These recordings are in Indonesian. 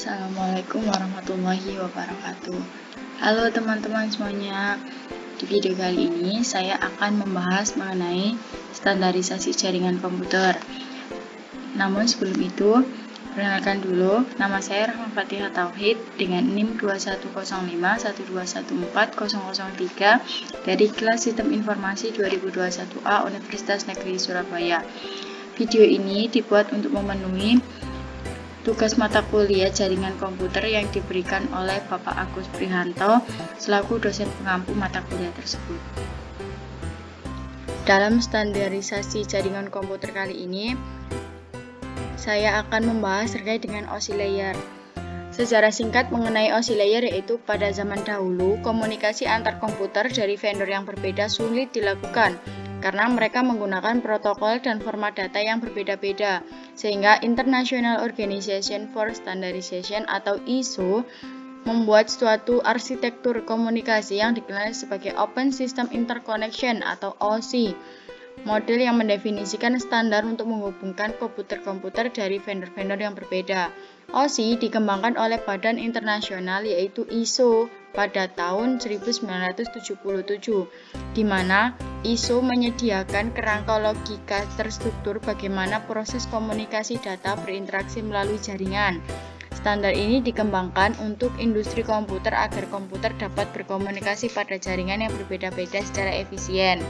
Assalamualaikum warahmatullahi wabarakatuh. Halo teman-teman semuanya. Di video kali ini saya akan membahas mengenai standarisasi jaringan komputer. Namun sebelum itu, perkenalkan dulu, nama saya Rahma Fatihah Tauhid dengan NIM 2105-1214003 dari kelas Sistem Informasi 2021A Universitas Negeri Surabaya. Video ini dibuat untuk memenuhi tugas mata kuliah jaringan komputer yang diberikan oleh Bapak Agus Prihanto selaku dosen pengampu mata kuliah tersebut. Dalam standarisasi jaringan komputer kali ini, saya akan membahas terkait dengan OSI layer. Sejarah singkat mengenai OSI layer yaitu pada zaman dahulu, komunikasi antar komputer dari vendor yang berbeda sulit dilakukan karena mereka menggunakan protokol dan format data yang berbeda-beda, sehingga International Organization for Standardization atau ISO membuat suatu arsitektur komunikasi yang dikenal sebagai Open System Interconnection atau OSI, model yang mendefinisikan standar untuk menghubungkan komputer-komputer dari vendor-vendor yang berbeda. OSI dikembangkan oleh badan internasional yaitu ISO pada tahun 1977, di mana ISO menyediakan kerangka logika terstruktur bagaimana proses komunikasi data berinteraksi melalui jaringan. Standar ini dikembangkan untuk industri komputer agar komputer dapat berkomunikasi pada jaringan yang berbeda-beda secara efisien.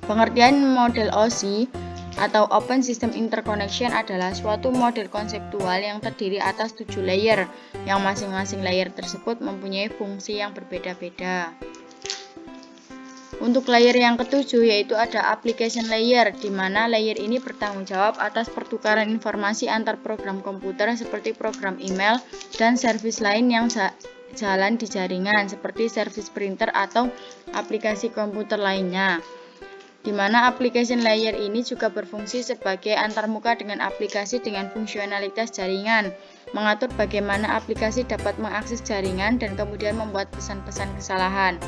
Pengertian model OSI atau Open System Interconnection adalah suatu model konseptual yang terdiri atas 7 layer, yang masing-masing layer tersebut mempunyai fungsi yang berbeda-beda. Untuk layer yang ketujuh yaitu ada application layer, di mana layer ini bertanggung jawab atas pertukaran informasi antar program komputer seperti program email dan service lain yang jalan di jaringan seperti service printer atau aplikasi komputer lainnya. Di mana application layer ini juga berfungsi sebagai antarmuka dengan aplikasi dengan fungsionalitas jaringan, mengatur bagaimana aplikasi dapat mengakses jaringan dan kemudian membuat pesan-pesan kesalahan.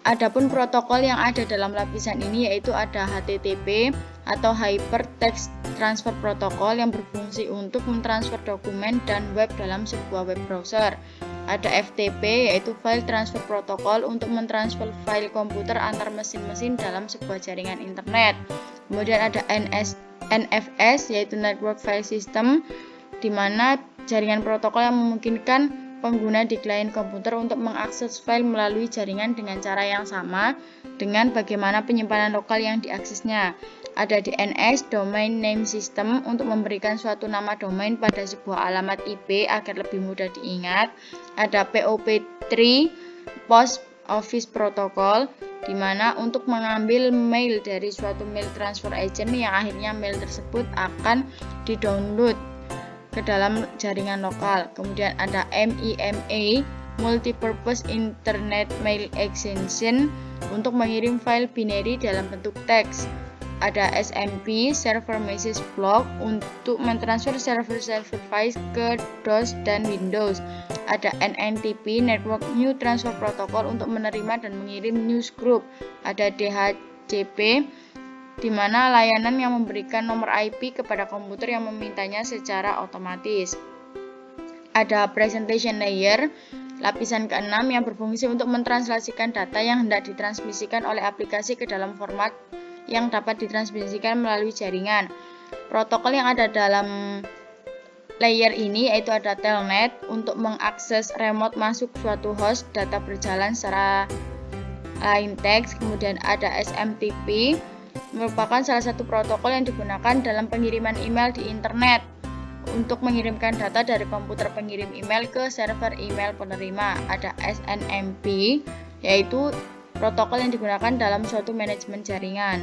Adapun protokol yang ada dalam lapisan ini yaitu ada HTTP atau Hypertext Transfer Protocol yang berfungsi untuk mentransfer dokumen dan web dalam sebuah web browser. Ada FTP yaitu File Transfer Protocol untuk mentransfer file komputer antar mesin-mesin dalam sebuah jaringan internet. Kemudian ada NFS yaitu Network File System, di mana jaringan protokol yang memungkinkan pengguna di klien komputer untuk mengakses file melalui jaringan dengan cara yang sama dengan bagaimana penyimpanan lokal yang diaksesnya. Ada DNS, Domain Name System, untuk memberikan suatu nama domain pada sebuah alamat IP agar lebih mudah diingat. Ada POP3, Post Office Protocol, di mana untuk mengambil mail dari suatu mail transfer agent yang akhirnya mail tersebut akan di-download ke dalam jaringan lokal. Kemudian ada MIMA, Multipurpose Internet Mail Extension, untuk mengirim file binary dalam bentuk teks. Ada SMP, Server Message Block, untuk mentransfer server-server file ke DOS dan Windows. Ada NNTP, Network New Transfer Protocol, untuk menerima dan mengirim news group. Ada DHCP, di mana layanan yang memberikan nomor IP kepada komputer yang memintanya secara otomatis. Ada Presentation Layer, lapisan ke-6 yang berfungsi untuk mentranslasikan data yang hendak ditransmisikan oleh aplikasi ke dalam format yang dapat ditransmisikan melalui jaringan. Protokol yang ada dalam layer ini yaitu ada Telnet untuk mengakses remote masuk suatu host data berjalan secara line text. Kemudian ada SMTP, merupakan salah satu protokol yang digunakan dalam pengiriman email di internet untuk mengirimkan data dari komputer pengirim email ke server email penerima. Ada SNMP, yaitu protokol yang digunakan dalam suatu manajemen jaringan.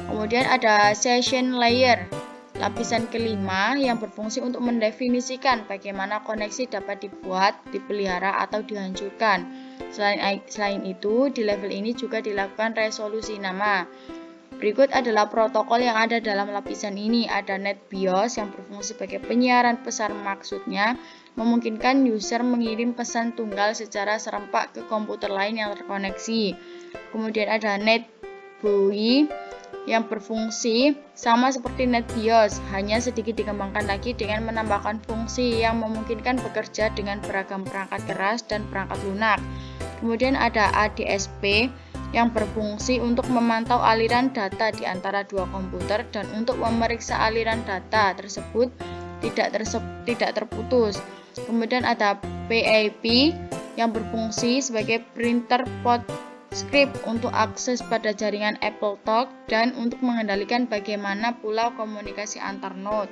Kemudian ada Session Layer, lapisan kelima yang berfungsi untuk mendefinisikan bagaimana koneksi dapat dibuat, dipelihara, atau dihancurkan. Selain itu, di level ini juga dilakukan resolusi nama. Berikut adalah protokol yang ada dalam lapisan ini. Ada NetBIOS yang berfungsi sebagai penyiaran pesan, maksudnya memungkinkan user mengirim pesan tunggal secara serempak ke komputer lain yang terkoneksi. Kemudian ada NetBEUI yang berfungsi sama seperti NetBIOS, hanya sedikit dikembangkan lagi dengan menambahkan fungsi yang memungkinkan bekerja dengan beragam perangkat keras dan perangkat lunak. Kemudian ada ADSP yang berfungsi untuk memantau aliran data di antara dua komputer dan untuk memeriksa aliran data tersebut tidak terputus. Kemudian ada PIP yang berfungsi sebagai printer PostScript untuk akses pada jaringan AppleTalk dan untuk mengendalikan bagaimana pula komunikasi antar node.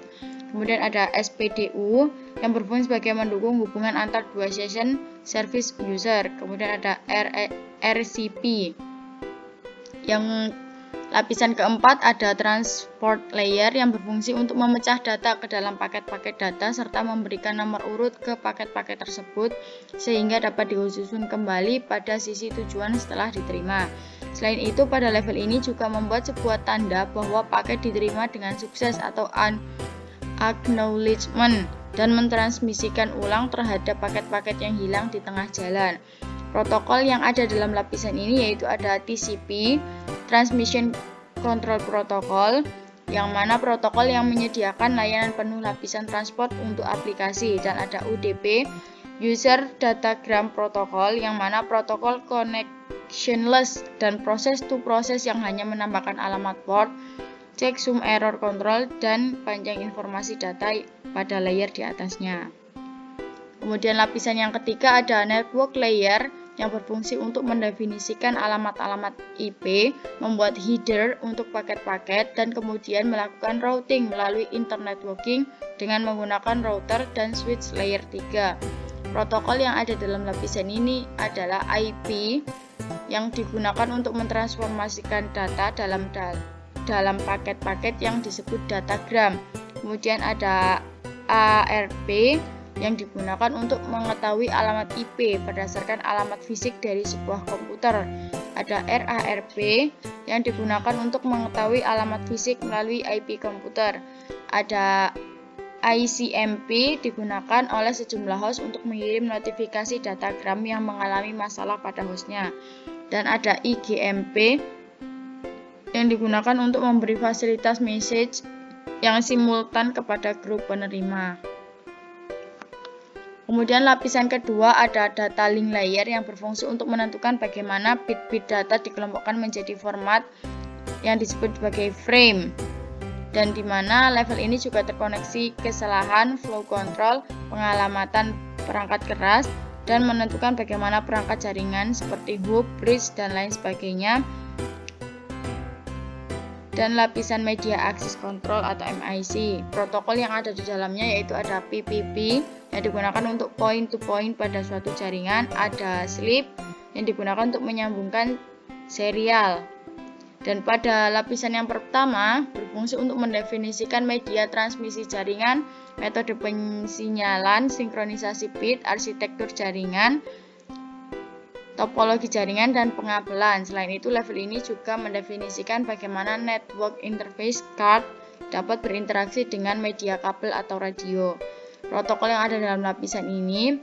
Kemudian ada SPDU yang berfungsi sebagai mendukung hubungan antar dua session service user. Kemudian ada RCP. Yang lapisan keempat ada transport layer yang berfungsi untuk memecah data ke dalam paket-paket data serta memberikan nomor urut ke paket-paket tersebut sehingga dapat disusun kembali pada sisi tujuan setelah diterima. Selain itu, pada level ini juga membuat sebuah tanda bahwa paket diterima dengan sukses atau acknowledgement dan mentransmisikan ulang terhadap paket-paket yang hilang di tengah jalan. Protokol yang ada dalam lapisan ini yaitu ada TCP, Transmission Control Protocol, yang mana protokol yang menyediakan layanan penuh lapisan transport untuk aplikasi, dan ada UDP, User Datagram Protocol, yang mana protokol connectionless dan process-to-process yang hanya menambahkan alamat port, checksum error control, dan panjang informasi data pada layer di atasnya. Kemudian lapisan yang ketiga ada network layer yang berfungsi untuk mendefinisikan alamat-alamat IP, membuat header untuk paket-paket, dan kemudian melakukan routing melalui internet networking dengan menggunakan router dan switch layer 3. Protokol yang ada dalam lapisan ini adalah IP yang digunakan untuk mentransformasikan data dalam paket-paket yang disebut datagram. Kemudian ada ARP yang digunakan untuk mengetahui alamat IP berdasarkan alamat fisik dari sebuah komputer. Ada RARP yang digunakan untuk mengetahui alamat fisik melalui IP komputer. Ada ICMP digunakan oleh sejumlah host untuk mengirim notifikasi datagram yang mengalami masalah pada hostnya. Dan ada IGMP yang digunakan untuk memberi fasilitas message yang simultan kepada grup penerima. Kemudian lapisan kedua ada data link layer yang berfungsi untuk menentukan bagaimana bit-bit data dikelompokkan menjadi format yang disebut sebagai frame, dan di mana level ini juga terkoneksi kesalahan, flow control, pengalamatan perangkat keras, dan menentukan bagaimana perangkat jaringan seperti hub, bridge, dan lain sebagainya. Dan lapisan media access control atau MIC. Protokol yang ada di dalamnya yaitu ada PPP yang digunakan untuk point to point pada suatu jaringan, ada sleep yang digunakan untuk menyambungkan serial. Dan pada lapisan yang pertama berfungsi untuk mendefinisikan media transmisi jaringan, metode pensinyalan, sinkronisasi bit, arsitektur jaringan, topologi jaringan, dan pengabelan. Selain itu, level ini juga mendefinisikan bagaimana network interface card dapat berinteraksi dengan media kabel atau radio. Protokol yang ada dalam lapisan ini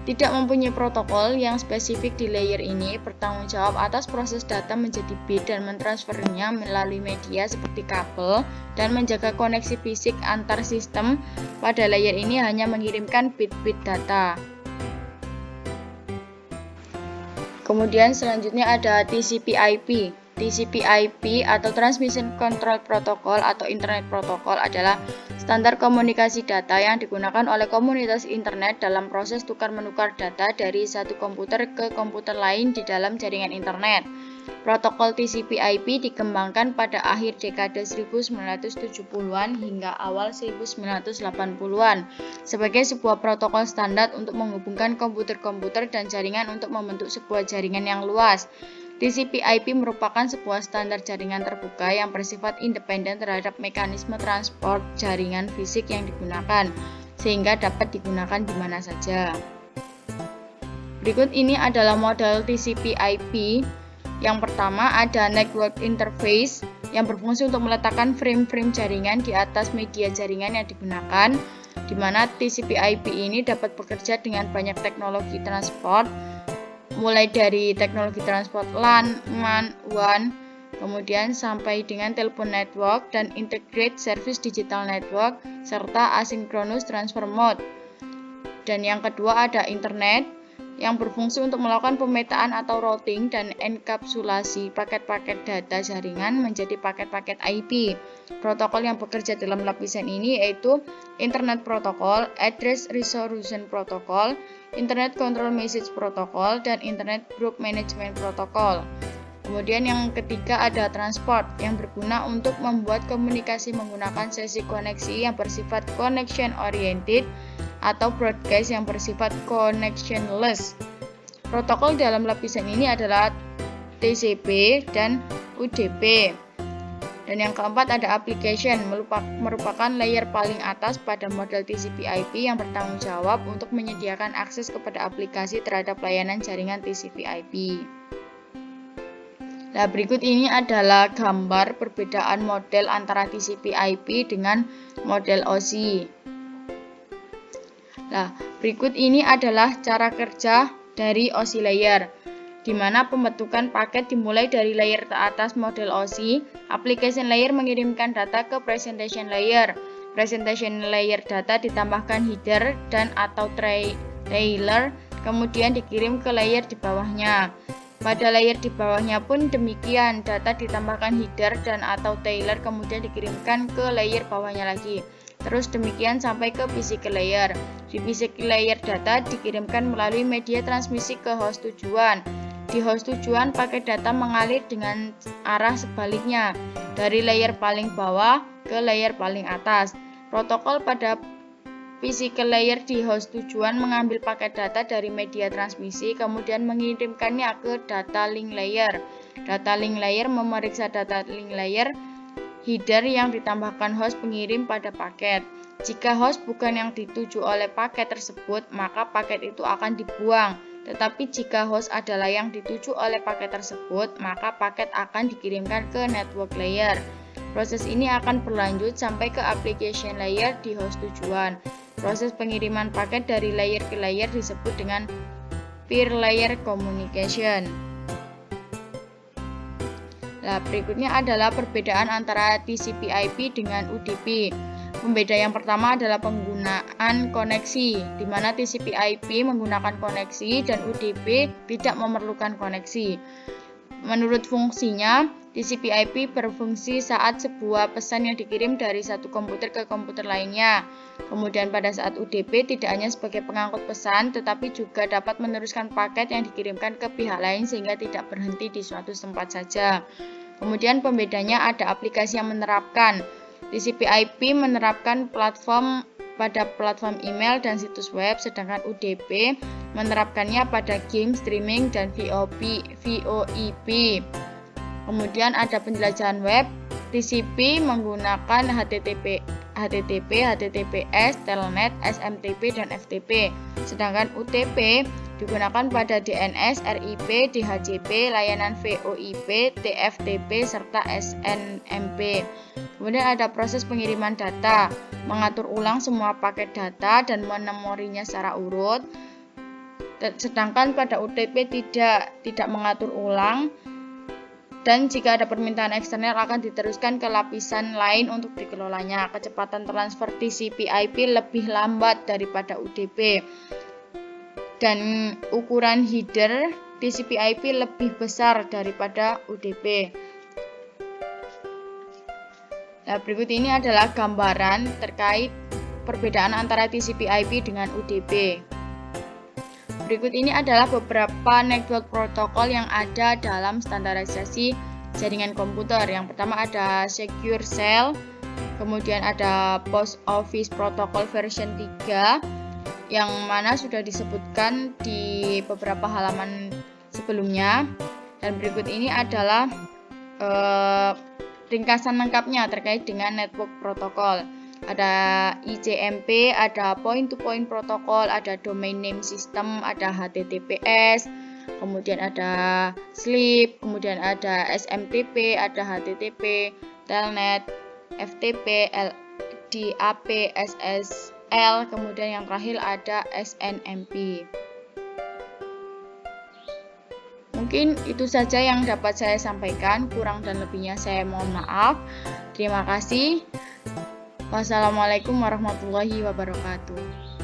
tidak mempunyai protokol yang spesifik di layer ini, bertanggung jawab atas proses data menjadi bit dan mentransfernya melalui media seperti kabel, dan menjaga koneksi fisik antar sistem. Pada layer ini hanya mengirimkan bit-bit data. Kemudian selanjutnya ada TCP/IP. TCP/IP atau Transmission Control Protocol atau Internet Protocol adalah standar komunikasi data yang digunakan oleh komunitas internet dalam proses tukar-menukar data dari satu komputer ke komputer lain di dalam jaringan internet. Protokol TCP/IP dikembangkan pada akhir dekade 1970-an hingga awal 1980-an sebagai sebuah protokol standar untuk menghubungkan komputer-komputer dan jaringan untuk membentuk sebuah jaringan yang luas. TCP/IP merupakan sebuah standar jaringan terbuka yang bersifat independen terhadap mekanisme transport jaringan fisik yang digunakan, sehingga dapat digunakan di mana saja. Berikut ini adalah model TCP/IP. Yang pertama ada network interface yang berfungsi untuk meletakkan frame-frame jaringan di atas media jaringan yang digunakan, di mana TCP/IP ini dapat bekerja dengan banyak teknologi transport, mulai dari teknologi transport LAN, MAN, WAN, kemudian sampai dengan telepon network dan integrate service digital network, serta asynchronous transfer mode. Dan yang kedua ada internet, yang berfungsi untuk melakukan pemetaan atau routing dan enkapsulasi paket-paket data jaringan menjadi paket-paket IP. Protokol yang bekerja dalam lapisan ini yaitu Internet Protocol, Address Resolution Protocol, Internet Control Message Protocol, dan Internet Group Management Protocol. Kemudian yang ketiga ada transport, yang berguna untuk membuat komunikasi menggunakan sesi koneksi yang bersifat connection oriented atau broadcast yang bersifat connectionless. Protokol dalam lapisan ini adalah TCP dan UDP. Dan yang keempat ada application, merupakan layer paling atas pada model TCP/IP yang bertanggung jawab untuk menyediakan akses kepada aplikasi terhadap layanan jaringan TCP/IP. Nah, berikut ini adalah gambar perbedaan model antara TCP/IP dengan model OSI. Nah, berikut ini adalah cara kerja dari OSI layer, di mana pembentukan paket dimulai dari layer teratas model OSI. Application layer mengirimkan data ke presentation layer. Presentation layer data ditambahkan header dan atau trailer, kemudian dikirim ke layer di bawahnya. Pada layer di bawahnya pun demikian, data ditambahkan header dan atau trailer, kemudian dikirimkan ke layer bawahnya lagi. Terus demikian sampai ke physical layer. Di physical layer data dikirimkan melalui media transmisi ke host tujuan. Di host tujuan paket data mengalir dengan arah sebaliknya, dari layer paling bawah ke layer paling atas. Protokol pada physical layer di host tujuan mengambil paket data dari media transmisi, kemudian mengirimkannya ke data link layer. Data link layer memeriksa data link layer header yang ditambahkan host pengirim pada paket. Jika host bukan yang dituju oleh paket tersebut, maka paket itu akan dibuang. Tetapi jika host adalah yang dituju oleh paket tersebut, maka paket akan dikirimkan ke network layer. Proses ini akan berlanjut sampai ke application layer di host tujuan. Proses pengiriman paket dari layer ke layer disebut dengan peer layer communication. Nah, berikutnya adalah perbedaan antara TCP/IP dengan UDP. Pembeda yang pertama adalah penggunaan koneksi, di mana TCP/IP menggunakan koneksi dan UDP tidak memerlukan koneksi. Menurut fungsinya, TCP/IP berfungsi saat sebuah pesan yang dikirim dari satu komputer ke komputer lainnya. Kemudian pada saat UDP tidak hanya sebagai pengangkut pesan, tetapi juga dapat meneruskan paket yang dikirimkan ke pihak lain sehingga tidak berhenti di suatu tempat saja. Kemudian pembedanya ada aplikasi yang menerapkan. TCP/IP menerapkan pada platform email dan situs web, sedangkan UDP menerapkannya pada game, streaming, dan VoIP. Kemudian ada penjelajahan web. TCP menggunakan HTTP, HTTPS, Telnet, SMTP, dan FTP. Sedangkan UDP digunakan pada DNS, RIP, DHCP, layanan VoIP, TFTP, serta SNMP. Kemudian ada proses pengiriman data, mengatur ulang semua paket data dan menomorinya secara urut. Sedangkan pada UDP tidak mengatur ulang, dan jika ada permintaan eksternal akan diteruskan ke lapisan lain untuk dikelolanya. Kecepatan transfer TCP/IP lebih lambat daripada UDP. Dan ukuran header TCP/IP lebih besar daripada UDP. Nah, berikut ini adalah gambaran terkait perbedaan antara TCP/IP dengan UDP. Berikut ini adalah beberapa network protokol yang ada dalam standarisasi jaringan komputer. Yang pertama ada Secure Shell, kemudian ada Post Office Protocol version 3, yang mana sudah disebutkan di beberapa halaman sebelumnya. Dan berikut ini adalah ringkasan lengkapnya terkait dengan network protokol. Ada ICMP, ada point-to-point protokol, ada domain name system, ada HTTPS, kemudian ada SLIP, kemudian ada SMTP, ada HTTP, Telnet, FTP, DAP, SSL, kemudian yang terakhir ada SNMP. Mungkin itu saja yang dapat saya sampaikan, kurang dan lebihnya saya mohon maaf. Terima kasih. Wassalamualaikum warahmatullahi wabarakatuh.